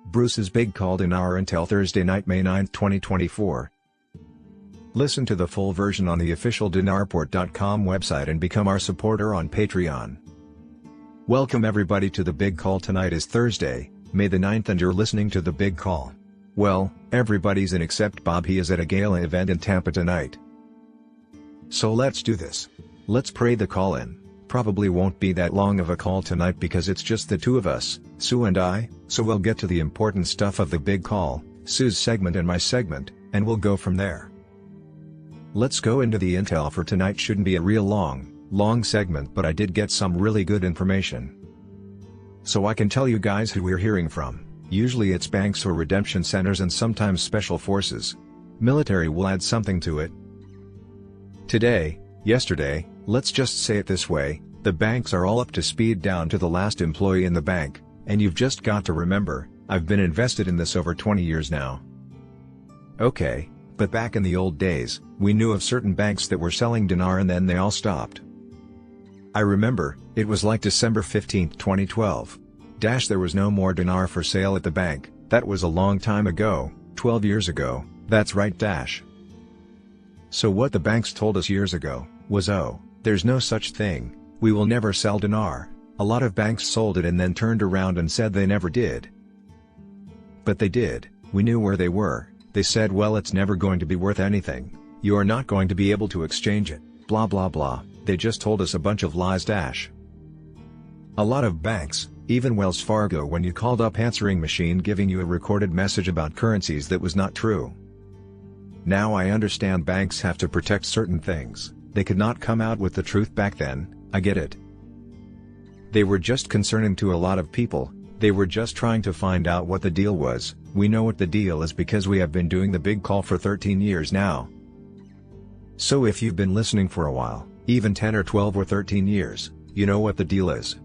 Bruce's big call Dinar until Thursday night, May 9, 2024. Listen to the full version on the official dinarport.com website and become our supporter on Patreon. Welcome everybody to the big call. Tonight is Thursday, May the 9th, and you're listening to the big call. Well, everybody's in except Bob. He is at a gala event in Tampa tonight. So let's do this. Let's pray the call in. Probably won't be that long of a call tonight because it's just the two of us, Sue and I, so we'll get to the important stuff of the big call, Sue's segment and my segment, and we'll go from there. Let's go into the intel for tonight. Shouldn't be a real long segment, but I did get some really good information. So I can tell you guys who we're hearing from. Usually it's banks or redemption centers and sometimes special forces. Military will add something to it. Yesterday, let's just say it this way, the banks are all up to speed down to the last employee in the bank, and you've just got to remember, I've been invested in this over 20 years now. Okay, but back in the old days, we knew of certain banks that were selling dinar and then they all stopped. I remember, it was like December 15, 2012. There was no more dinar for sale at the bank. That was a long time ago, 12 years ago, that's right. So what the banks told us years ago was, oh, there's no such thing, we will never sell dinar. A lot of banks sold it and then turned around and said they never did. But they did. We knew where they were. They said, well, it's never going to be worth anything, you are not going to be able to exchange it, blah blah blah. They just told us a bunch of lies. A lot of banks, even Wells Fargo, when you called up answering machine giving you a recorded message about currencies that was not true. Now I understand banks have to protect certain things. They could not come out with the truth back then, I get it. They were just concerning to a lot of people, they were just trying to find out what the deal was. We know what the deal is because we have been doing the big call for 13 years now. So if you've been listening for a while, even 10 or 12 or 13 years, you know what the deal is.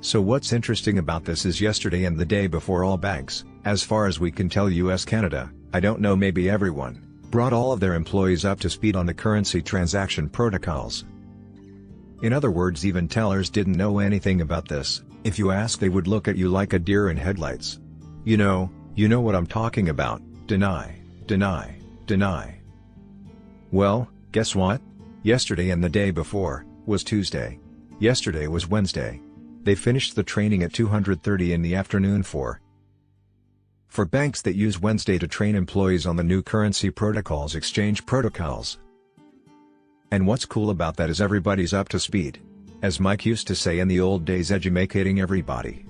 So what's interesting about this is yesterday and the day before, all banks, as far as we can tell, US, Canada, I don't know, maybe everyone, brought all of their employees up to speed on the currency transaction protocols. In other words, even tellers didn't know anything about this. If you ask, they would look at you like a deer in headlights. You know what I'm talking about. Deny. Well, guess what? Yesterday and the day before was Tuesday. Yesterday was Wednesday. They finished the training at 2:30 in the afternoon for banks that use Wednesday to train employees on the new currency protocols, exchange protocols. And what's cool about that is everybody's up to speed. As Mike used to say in the old days, edumacating everybody.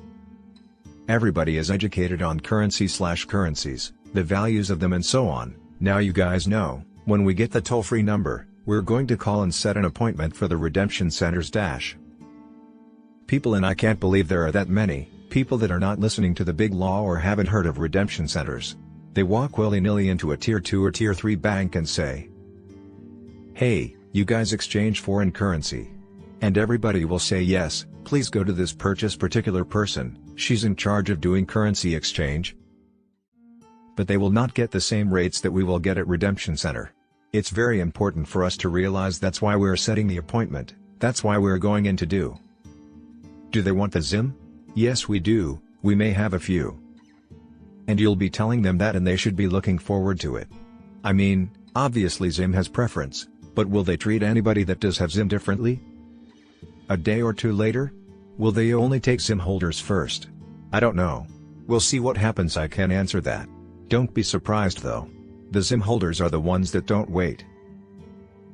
Everybody is educated on currencies, the values of them and so on. Now you guys know, when we get the toll-free number, we're going to call and set an appointment for the redemption centers. People, and I can't believe there are that many people that are not listening to the big law or haven't heard of redemption centers. They walk willy-nilly into a tier 2 or tier 3 bank and say, hey, you guys exchange foreign currency. And everybody will say, yes, please go to this particular person, she's in charge of doing currency exchange. But they will not get the same rates that we will get at redemption center. It's very important for us to realize that's why we're setting the appointment, that's why we're going in to do. Do they want the ZIM? Yes we do, we may have a few. And you'll be telling them that and they should be looking forward to it. I mean, obviously ZIM has preference, but will they treat anybody that does have ZIM differently? A day or two later? Will they only take ZIM holders first? I don't know. We'll see what happens. I can't answer that. Don't be surprised though. The ZIM holders are the ones that don't wait.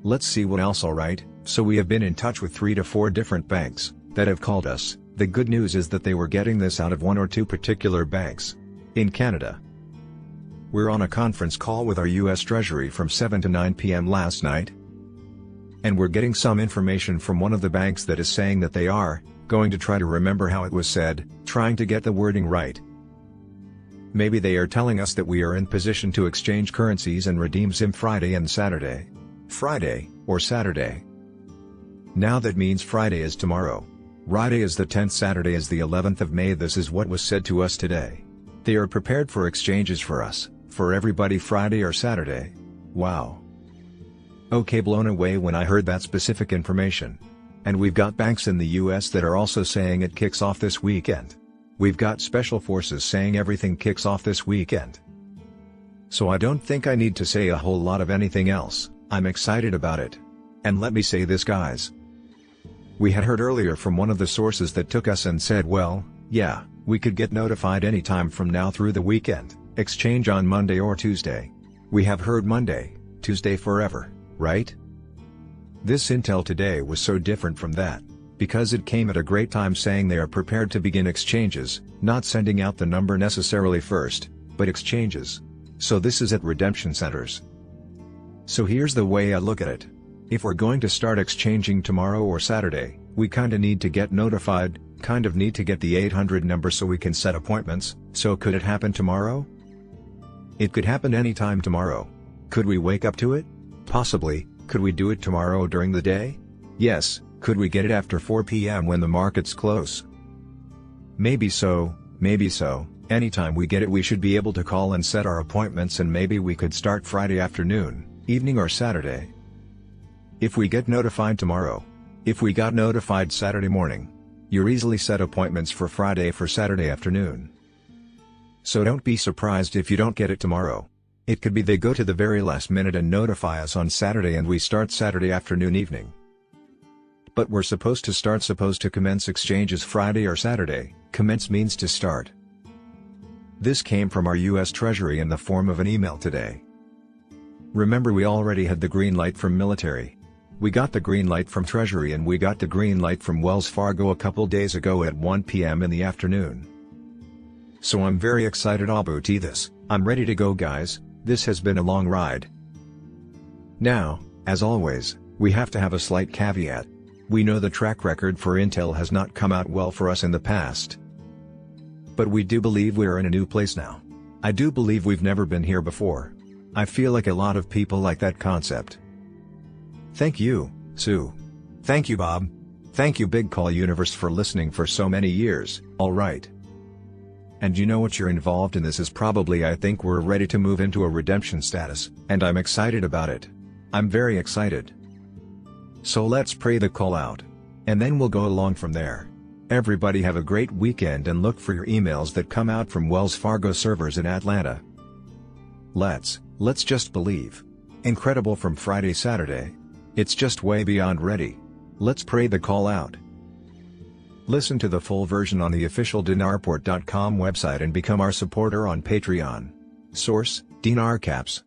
Let's see what else. Alright, so we have been in touch with 3 to 4 different banks that have called us. The good news is that they were getting this out of 1 or 2 particular banks in Canada. We're on a conference call with our US Treasury from 7 to 9 p.m. last night. And we're getting some information from one of the banks that is saying that they are going to try to remember how it was said, trying to get the wording right. Maybe they are telling us that we are in position to exchange currencies and redeem ZIM Friday and Saturday. Friday, or Saturday. Now that means Friday is tomorrow. Friday is the 10th, Saturday is the 11th of May. This is what was said to us today. They are prepared for exchanges for us, for everybody, Friday or Saturday. Wow. Okay, blown away when I heard that specific information. And we've got banks in the US that are also saying it kicks off this weekend. We've got special forces saying everything kicks off this weekend. So I don't think I need to say a whole lot of anything else. I'm excited about it. And let me say this, guys. We had heard earlier from one of the sources that took us and said, well, yeah, we could get notified anytime from now through the weekend, exchange on Monday or Tuesday. We have heard Monday, Tuesday forever, right? This intel today was so different from that, because it came at a great time, saying they are prepared to begin exchanges, not sending out the number necessarily first, but exchanges. So this is at redemption centers. So here's the way I look at it. If we're going to start exchanging tomorrow or Saturday, we kinda need to get notified, kind of need to get the 800 number so we can set appointments. So could it happen tomorrow? It could happen anytime tomorrow. Could we wake up to it? Possibly. Could we do it tomorrow during the day? Yes. Could we get it after 4 p.m. when the markets close? Maybe so, maybe so. Anytime we get it, we should be able to call and set our appointments, and maybe we could start Friday afternoon, evening or Saturday. If we get notified tomorrow. If we got notified Saturday morning. You're easily set appointments for Friday for Saturday afternoon. So don't be surprised if you don't get it tomorrow. It could be they go to the very last minute and notify us on Saturday and we start Saturday afternoon, evening. But we're supposed to commence exchanges Friday or Saturday. Commence means to start. This came from our US Treasury in the form of an email today. Remember, we already had the green light from military. We got the green light from Treasury, and we got the green light from Wells Fargo a couple days ago at 1 p.m. in the afternoon. So I'm very excited about this. I'm ready to go, guys. This has been a long ride. Now, as always, we have to have a slight caveat. We know the track record for Intel has not come out well for us in the past. But we do believe we are in a new place now. I do believe we've never been here before. I feel like a lot of people like that concept. Thank you, Sue. Thank you, Bob. Thank you, Big Call Universe, for listening for so many years. Alright. And you know what, you're involved in this is probably, I think we're ready to move into a redemption status, and I'm excited about it. I'm very excited. So let's pray the call out. And then we'll go along from there. Everybody have a great weekend and look for your emails that come out from Wells Fargo servers in Atlanta. Let's just believe. Incredible from Friday, Saturday. It's just way beyond ready. Let's pray the call out. Listen to the full version on the official dinarport.com website and become our supporter on Patreon. Source: Dinar Caps.